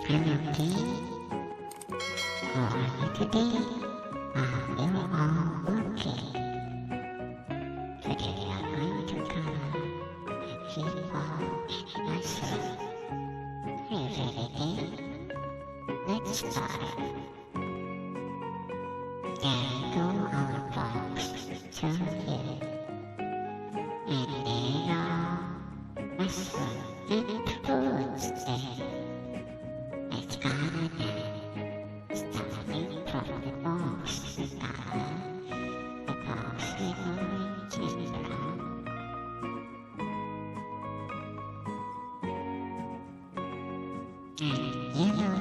Penalty? How are you today? You're all okay. Today we are going to cover a few balls myself. Are you ready, Dave? Let's start. There go our balls through here. And they are muscle and foods there. It's gonna be starting from the box. The box with orange and brown. And yellow.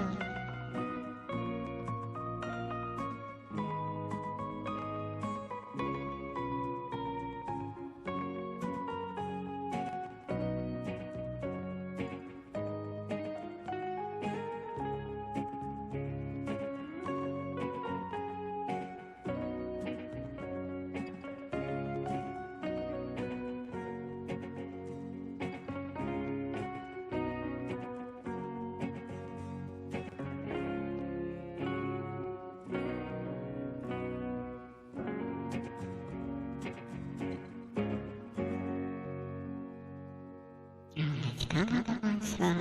Let's cover the monster.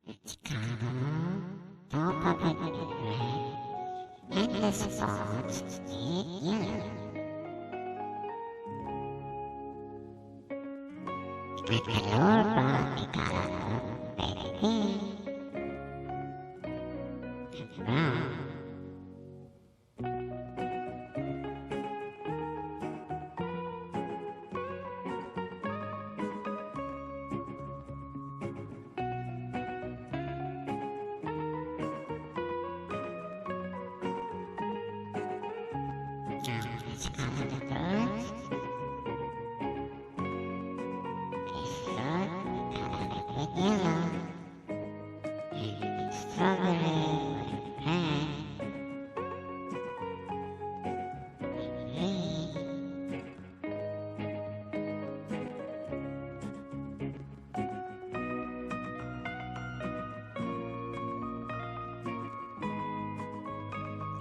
Let's cover top of it with red and the spots with yellow. With the lower part we cover red and green and brown. Now let's cover the birds. This bird, cover it with yellow. And strawberry with red. And green.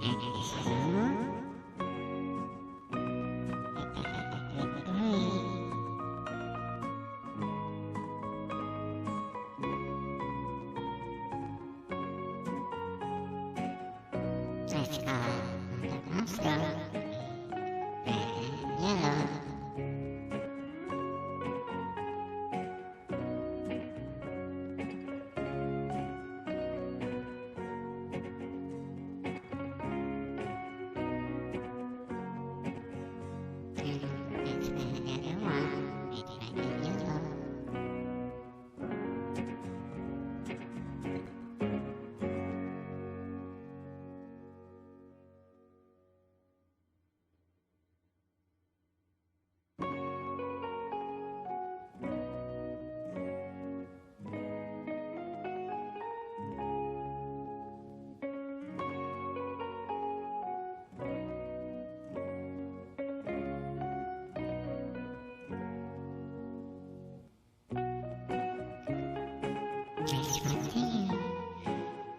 And this blue. Let's go the monster, red and yellow. And let's make another one with red and yellow. Let's continue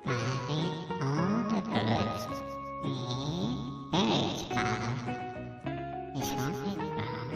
covering all the birds with berries color. This one is brown.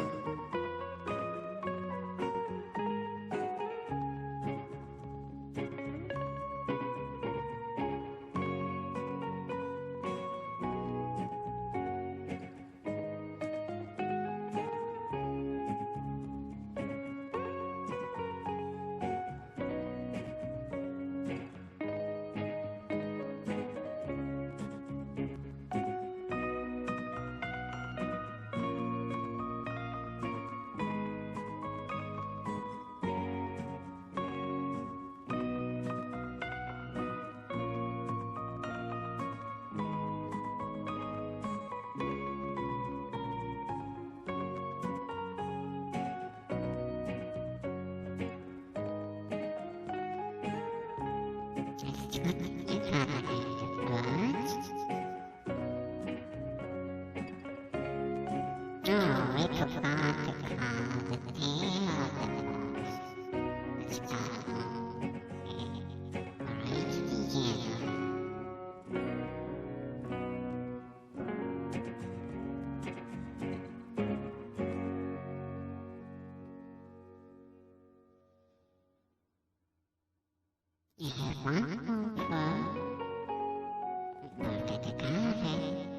Let's continue covering the birds. Oh, we forgot to cover the tail of the birds. Let's cover it orange You have one more for the garden.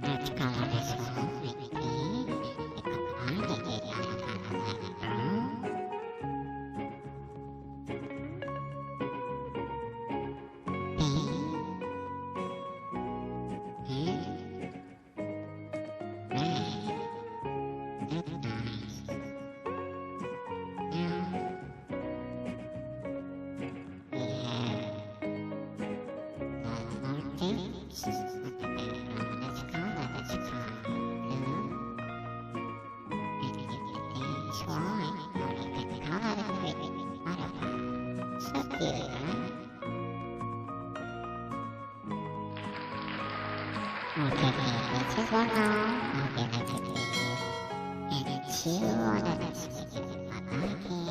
Let's color this one with pink. You can find it in your color room. Okay, this is one now. I'm gonna take it. And it's you on the next video. Bye-bye.